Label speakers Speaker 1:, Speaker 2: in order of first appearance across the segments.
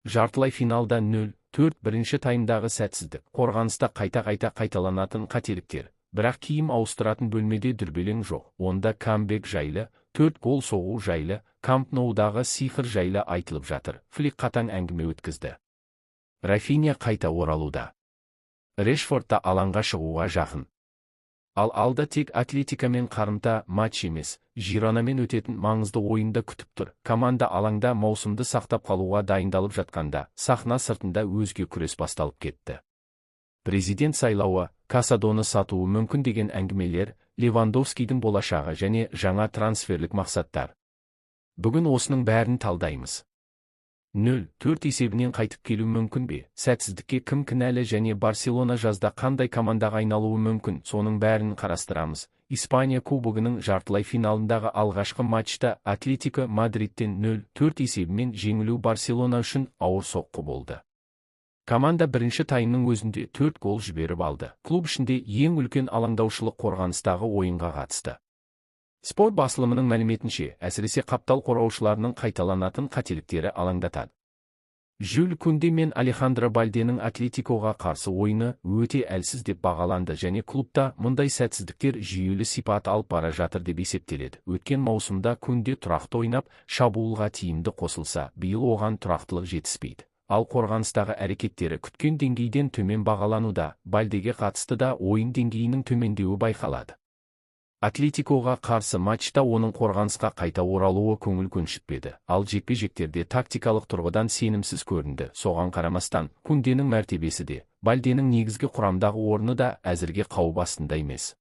Speaker 1: Жартылай финалда 0-4 бірінші таймдағы сәтсіздік, қорғаныста қайта-қайта қайталанатын қателіктер, бірақ киім ауыстыратын бөлмеде дүрбелең жоқ. Онда камбэк жайлы, 4 гол соғу жайлы, Камп Ноудағы сиқыр жайлы айтылып жатыр. Флик қатаң әңгіме өткізді. Рафиня қайта оралуда. Решфордта алаңға шығуға жақын. Ал алда тек Атлетикамен қарымта матч емес, Жиронамен өтетін маңызды ойында күтіп тұр. Команда алаңда маусымды сақтап қалуға дайындалып жатқанда, сахна сыртында өзге күрес басталып кетті. Президент сайлауы, Касадоны сатуы мүмкін деген әңгімелер, Левандовскийдің болашағы және жаңа трансферлік мақсаттар. Бүгін осының бәрін талдаймыз. 0-4 есебінен қайтып келу мүмкін бе? Сәтсіздікке кім кінәлі және Барселона жазда қандай командаға айналуы мүмкін? Соның бәрін қарастырамыз. Испания кубогының жартылай финалындағы алғашқы матчта Атлетико Мадридтен 0-4 есебімен жеңілу Барселона үшін ауыр соққы болды. Команда бірінші таймның өзінде 4 гол жіберіп алды. Клуб ішінде ең үлкен алаңдаушылық қорғаныстағы ойынға қатысты. Спорт басылымының мәліметінше, әсіресе қаптал қорғаушыларының қайталанатын қателіктері алаңдатады. Жюль Кунде мен Алехандро Бальденің Атлетикоға қарсы ойыны өте әлсіз деп бағаланды және клубта мұндай сәтсіздіктер жүйелі сипат алып бара жатыр деп есептеледі. Өткен маусымда Кунде тұрақты ойнап, шабуылға тиімді қосылса, биыл оған тұрақтылық жетіспейді. Ал қорғаныстағы әрекеттері күткен деңгейден төмен бағалануда. Бальдеге қатысты да ойын деңгейінің төмендеуі байқалады. Атлетикоға қарсы матчта оның қорғанысқа қайта оралуы көңіл көншітпеді, ал жекпе-жектерде тактикалық тұрғыдан сенімсіз көрінді. Соған қарамастан, Кунденің мәртебесі де, Бальденің негізгі құрамдағы орны да әзірге қауіп астында емес.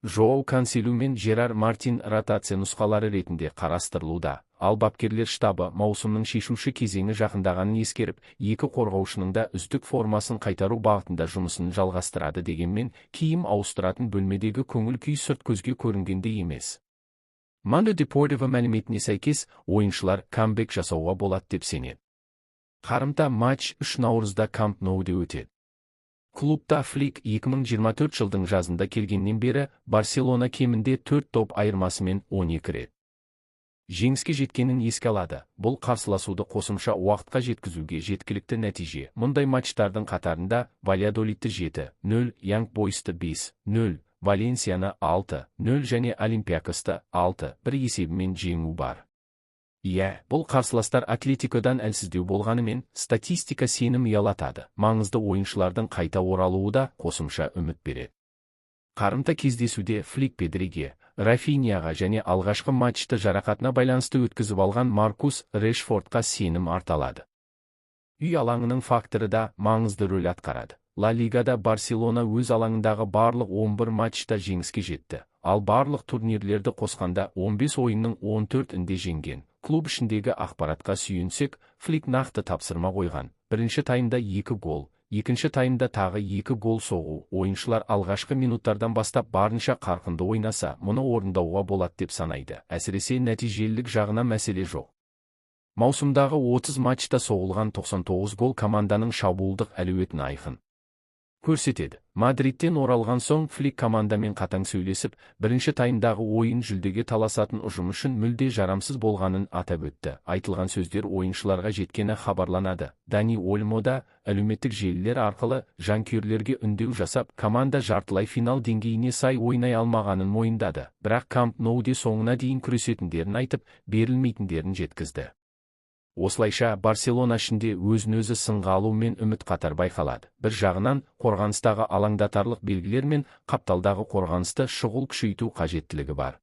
Speaker 1: Жоау Канселу мен Жерар Мартин ротация нұсқалары ретінде қарастырылуда, ал бапкерлер штабы маусымның шешуші кезеңі жақындағанын ескеріп, екі қорғаушының да үздік формасын қайтару бағытында жұмысын жалғастырады. Дегенмен, киім ауыстыратын бөлмедегі көңіл күй сырт көзге көрінгенде емес. Mundo Deportivo мәліметіне сәйкес, ойыншылар камбэк жасауға болады деп сенеді. Қарымта матч 3 наурызда Камп Ноуде өтеді. Клубта Флик 2024 жылдың жазында келгеннен бері Барселона кемінде 4 топ айырмасымен 12 рет жеңіске жеткенін еске алады. Бұл қарсыласуды қосымша уақытқа жеткізуге жеткілікті нәтиже. Мұндай матчтардың қатарында Вальядолидті 7-0, Янг Бойсты 5-0, Валенсияны 6-0 және Олимпиакосты 6-1 есебімен жеңу бар. Бұл қарсыластар Атлетикодан әлсіздеу болғанымен, статистика сенім ұялатады. Маңызды ойыншылардың қайта оралуы да қосымша үміт береді. Қарымта кездесуде Флик Педриге, Рафиньяға және алғашқы матчты жарақатына байланысты өткізіп алған Маркус Решфордқа сенім арталады. Үй алаңының факторы да маңызды рөл атқарады. Ла Лигада Барселона өз алаңындағы барлық 11 матчта жеңіске жетті, ал барлық турнирлерді қосқанда 15 ойынның 14-інде жеңген. Клуб ішіндегі ақпаратқа сүйенсек, Флик нақты тапсырма қойған. Бірінші таймда 2 гол, екінші таймда тағы 2 гол соғу. Ойыншылар алғашқы минуттардан бастап барынша қарқынды ойнаса, мұны орындауға болады деп санайды. Әсіресе нәтижелілік жағына мәселе жоқ. Маусымдағы 30 матчта соғылған 99 гол команданың шабуылдық әлеуетін айқын көрсетеді. Мадридтен оралған соң Флик командамен қатаң сөйлесіп, бірінші таймдағы ойын жүлдеге таласатын ұжым үшін мүлде жарамсыз болғанын атап өтті. Айтылған сөздер ойыншыларға жеткені хабарланады. Дани Ольмо да әлеуметтік желілер арқылы жанкүйерлерге үндеу жасап, команда жартылай финал деңгейіне сай ойнай алмағанын мойындады. Бірақ Камп Ноуде соңына дейін күресетіндерін айтып, берілмейтіндерін жеткізді. Осылайша Барселона ішінде өзін-өзі сынға алу мен үміт қатар байқалады. Бір жағынан, қорғаныстағы алаңдатарлық белгілер мен қапталдағы қорғанысты шұғыл күшейту қажеттілігі бар.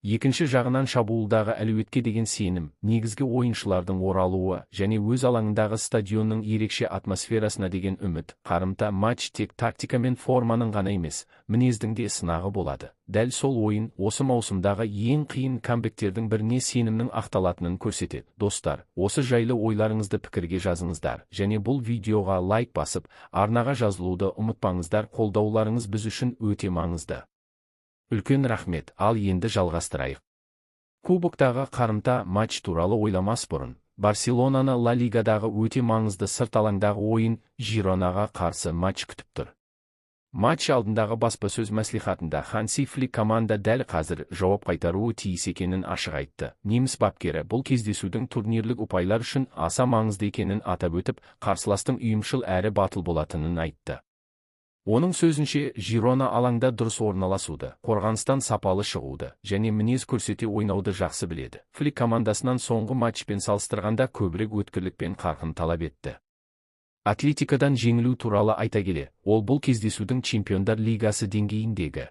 Speaker 1: Екінші жағынан шабуылдағы әлеуетке деген сенім, негізгі ойыншылардың оралуы және өз алаңындағы стадионның ерекше атмосферасына деген үміт. Қарымта матч тек тактика мен форманың ғана емес, мінездің де сынағы болады. Дәл сол ойын осы маусымдағы ең қиын камбэктердің біріне сенімнің ақталатынын көрсетеді. Достар, осы жайлы ойларыңызды пікірге жазыңыздар және бұл видеоға лайк басып, арнаға жазылуды ұмытпаңыздар. Қолдауларыңыз біз үшін өте маңызды. Үлкен рахмет. Ал енді жалғастырайық. Кубоктағы қарымта матч туралы ойламас бұрын, Барселонаны Ла Лигадағы өте маңызды сырт алаңдағы ойын Жиронаға қарсы матч күтіп тұр. Матч алдындағы баспасөз мәслихатында Ханси Флик команда дәл қазір жауап қайтаруы тиіс екенін ашық айтты. Неміс бапкері бұл кездесудің турнирлік ұпайлар үшін аса маңызды екенін атап өтіп, қарсыластың ұйымшыл әрі батыл болатынын айтты. Оның сөзінше, Жирона алаңда дұрыс орналасуды, қорғаныстан сапалы шығуды және мінез көрсете ойнауды жақсы біледі. Флик командасынан соңғы матчпен салыстырғанда көбірек өткірлік пен қарқын талап етті. Атлетикадан жеңілу туралы айта келе, ол бұл кездесудің Чемпиондар лигасы деңгейіндегі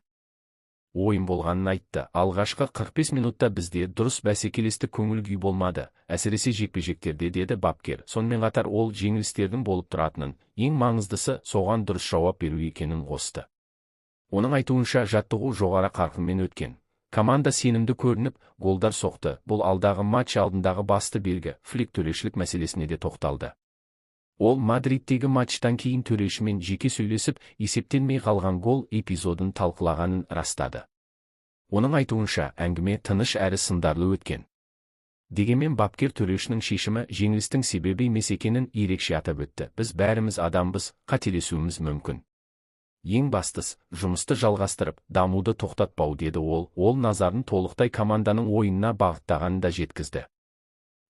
Speaker 1: ойын болғанын айтты. Алғашқы 45 минутта бізде дұрыс бәсекелестік көңіл-күй болмады, әсіресе жекпе-жектерде, деді бапкер. Сонымен қатар ол жеңілістердің болып тұратынын, ең маңыздысы соған дұрыс жауап беру екенін қосты. Оның айтуынша, жаттығу жоғары қарқынмен өткен. Команда сенімді көрініп, голдар соқты. Бұл алдағы матч алдындағы басты белгі. Флик төрешілік мәселесіне де тоқталды. Ол Мадридтегі матчтан кейін төрешімен жеке сөйлесіп, есептелмей қалған гол эпизодын талқылағанын растады. Оның айтуынша, әңгіме тыныш әрі сындарлы өткен. Дегенмен бапкер төрешінің шешімі жеңілістің себебі емес екенін ерекше атап өтті. Біз бәріміз адамбыз, қателесуіміз мүмкін. Ең бастысы, жұмысты жалғастырып, дамуды тоқтатпау, деді ол. Ол назарын толықтай команданың ойынына бағыттағанын да жеткізді.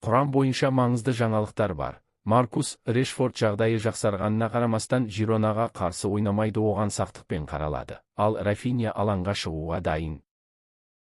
Speaker 1: Құрам бойынша маңызды жаңалықтар бар. Маркус Решфорд жағдайы жақсарғанына қарамастан Жиронаға қарсы ойнамайды, оған сақтықпен қаралады. Ал Рафинья алаңға шығуға дайын.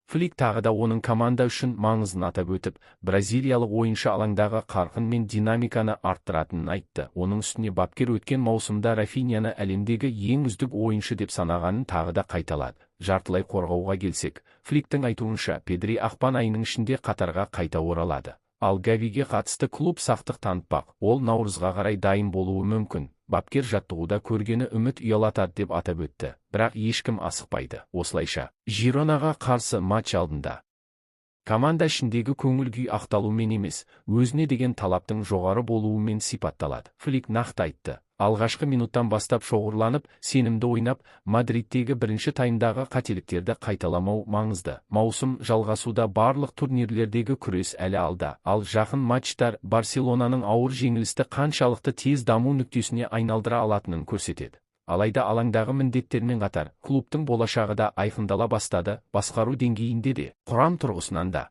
Speaker 1: Флик тағы да оның команда үшін маңызын атап өтіп, бразилиялық ойыншы алаңдағы қарқын мен динамиканы арттыратынын айтты. Оның үстіне бапкер өткен маусымда Рафиньяны әлемдегі ең үздік ойыншы деп санағанын тағы да қайталады. Жартылай қорғауға келсек, Фликтің айтуынша, Педри ақпан айының ішінде қатарға қайта оралады. Ал Гавиге қатысты клуб сақтық танытпақ, ол наурызға қарай дайын болуы мүмкін. Бапкер жаттығуда көргені үміт ұялатады деп атап өтті, бірақ ешкім асықпайды. Осылайша, Жиронаға қарсы матч алдында команда ішіндегі көңіл-күй ақталумен емес, өзіне деген талаптың жоғары болуымен сипатталады. Флик нақты айтты. Алғашқы минуттан бастап шоғырланып, сенімді ойнап, Мадридтегі бірінші таймдағы қателіктерді қайталамау маңызды. Маусым жалғасуда, барлық турнирлердегі күрес әлі алда. Ал жақын матчтар Барселонаның ауыр жеңілісті қаншалықты тез даму нүктесіне айналдыра алатынын көрсетеді. Алайда алаңдағы міндеттермен қатар, клубтың болашағы да айқындала бастады, басқару деңгейінде де, құрам тұрғысынан да.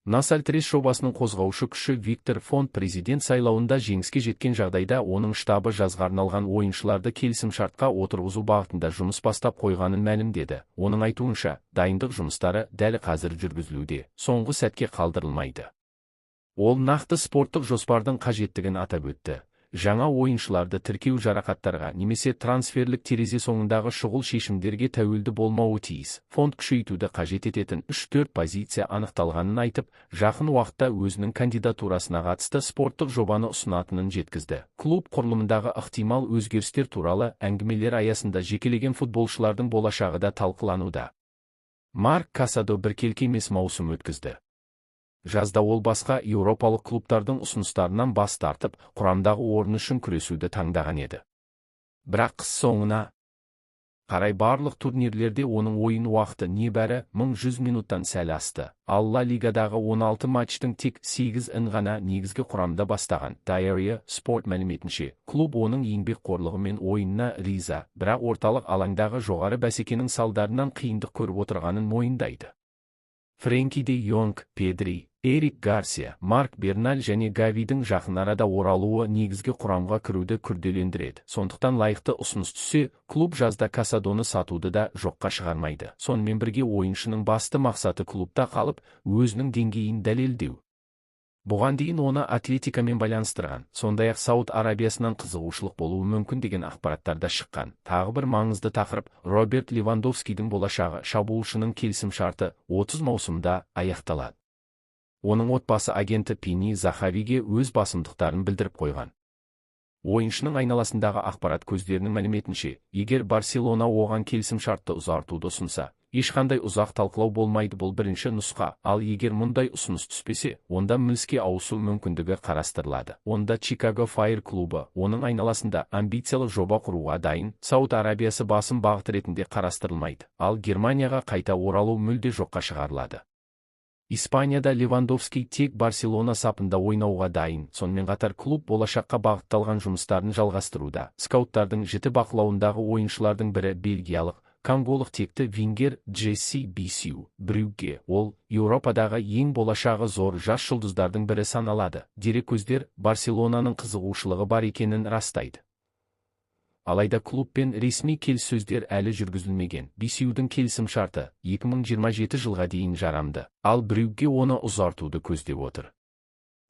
Speaker 1: Насальтрес жобасының қозғаушы күші Виктор Фонт президент сайлауында жеңіске жеткен жағдайда оның штабы жазға арналған ойыншыларды келісімшартқа отырғызу бағытында жұмыс бастап қойғанын мәлімдеді. Оның айтуынша, дайындық жұмыстары дәл қазір жүргізілуде, соңғы сәтке қалдырылмайды. Ол нақты спорттық жоспардың қажеттігін атап өтті. Жаңа ойыншыларды тіркеу жарақаттарға немесе трансферлік терезе соңындағы шұғыл шешімдерге тәуелді болмауы тиіс. Фонд күшейтуді қажет ететін 3-4 позиция анықталғанын айтып, жақын уақытта өзінің кандидатурасына қатысты спорттық жобаны ұсынатынын жеткізді. Клуб құрылымындағы ықтимал өзгерістер туралы әңгімелер аясында жекелеген футболшылардың болашағы да талқылануда. Марк Касадо біркелкі емес маусым өткізді. Жазда ол басқа еуропалық клубтардың ұсыныстарынан бас тартып, құрамдағы орны үшін күресуді таңдаған еді. Бірақ қыс соңына қарай барлық турнирлерде оның ойын уақыты небәрі 1100 минуттан сәл асты. Ал Ла Лигадағы 16 матчтың тек 8-ін ғана негізгі құрамда бастаған. Diaria Sport мәліметінше, клуб оның еңбек қорлығы мен ойынына риза, бірақ орталық алаңдағы жоғары бәсекенің салдарынан қиындық көріп отырғанын мойындайды. Френки де Йонг, Педри, Эрик Гарсия, Марк Берналь және Гавидің жақын арада оралуы негізгі құрамға кіруді күрделендіреді. Сондықтан лайықты ұсыныс түссе, клуб жазда Касадоны сатуды да жоққа шығармайды. Сонымен бірге ойыншының басты мақсаты клубта қалып, өзінің деңгейін дәлелдеу. Бұған дейін оны Атлетикамен байланыстырған, сондай-ақ Сауд Арабиясынан қызығушылық болуы мүмкін деген ақпараттарда шыққан. Тағы бір маңызды тақырып, Роберт Левандовскийдің болашағы. Шабуылшының келісімшарты 30 маусымда аяқталады. Оның отбасы агенті Пини Захавиге өз басымдықтарын білдіріп қойған. Ойыншының айналасындағы ақпарат көздерінің мәліметінше, егер Барселона оған келісімшартты ұзартуды ұсынса, ешқандай ұзақ талқылау болмайды. Бұл бірінші нұсқа, ал егер мұндай ұсыныс түспесе, онда Мілске ауысу мүмкіндігі қарастырылады. Онда Чикаго Файр клубы оның айналасында амбициялы жоба құруға дайын. Сауд Арабиясы басым бағыт ретінде қарастырылмайды, ал Германияға қайта оралу мүлде жоққа шығарылады. Испанияда Левандовски тек Барселона сапында ойнауға дайын, сонымен қатар клуб болашаққа бағытталған жұмыстарын жалғастыруда. Скауттардың жіті бақылауындағы ойыншылардың бірі бельгиялық, конголық текті вингер Джесси Бисю Брюгге. Ол Еуропадағы ең болашағы зор жас жұлдыздардың бірі саналады. Дереккөздер Барселонаның қызығушылығы бар екенін растайды. Алайда клубпен ресми келіссөздер әлі жүргізілмеген. Бисюдің келісімшарты 2027 жылға дейін жарамды, ал Брюгге оны ұзартуды көздеп отыр.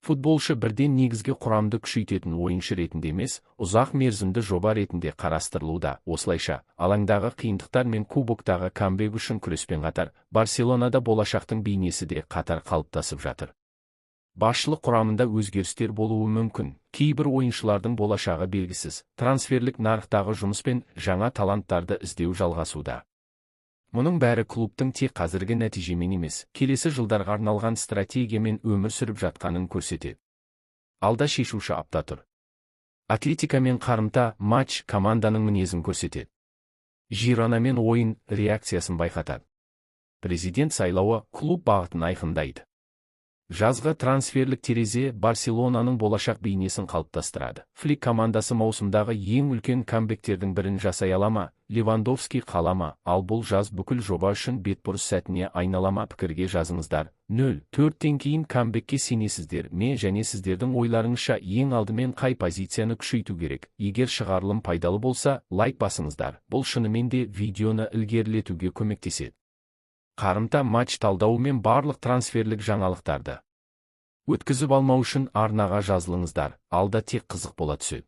Speaker 1: Футболшы бірден негізгі құрамды күшейтетін ойыншы ретінде емес, ұзақ мерзімді жоба ретінде қарастырылуда. Осылайша, алаңдағы қиындықтар мен кубоктағы камбэк үшін күреспен қатар, Барселонада болашақтың бейнесі де қатар қалыптасып жатыр. Басшылық құрамында өзгерістер болуы мүмкін. Кейбір ойыншылардың болашағы белгісіз. Трансферлік нарықтағы жұмыспен жаңа таланттарды іздеу жалғасуда. Мұның бәрі клубтың тек қазіргі нәтижемен емес, келесі жылдарға арналған стратегиямен өмір сүріп жатқанын көрсетеді. Алда шешуші апта тұр. Атлетикамен қарымта матч команданың мінезін көрсетеді. Жиронамен ойын реакциясын байқатады. Президент сайлауы клуб бағытын айқындайды. Жазғы трансферлік терезе Барселонаның болашақ бейнесін қалыптастырады. Флик командасы маусымдағы ең үлкен камбэктердің бірін жасай ала ма, Левандовски қала ма, ал бұл жаз бүкіл жоба үшін бетбұрыс сәтіне айнала ма? Пікірге жазыңыздар. 0-4-тен кейін камбэкке сенесіздер ме, және сіздердің ойларыңызша ең алдымен қай позицияны күшейту керек? Егер шығарылым пайдалы болса, лайк басыңыздар. Бұл шынымен де видеоны ілгерілетуге көмектеседі. Қарымта матч талдауы мен барлық трансферлік жаңалықтарды өткізіп алмау үшін арнаға жазылыңыздар. Алда тек қызық бола түседі.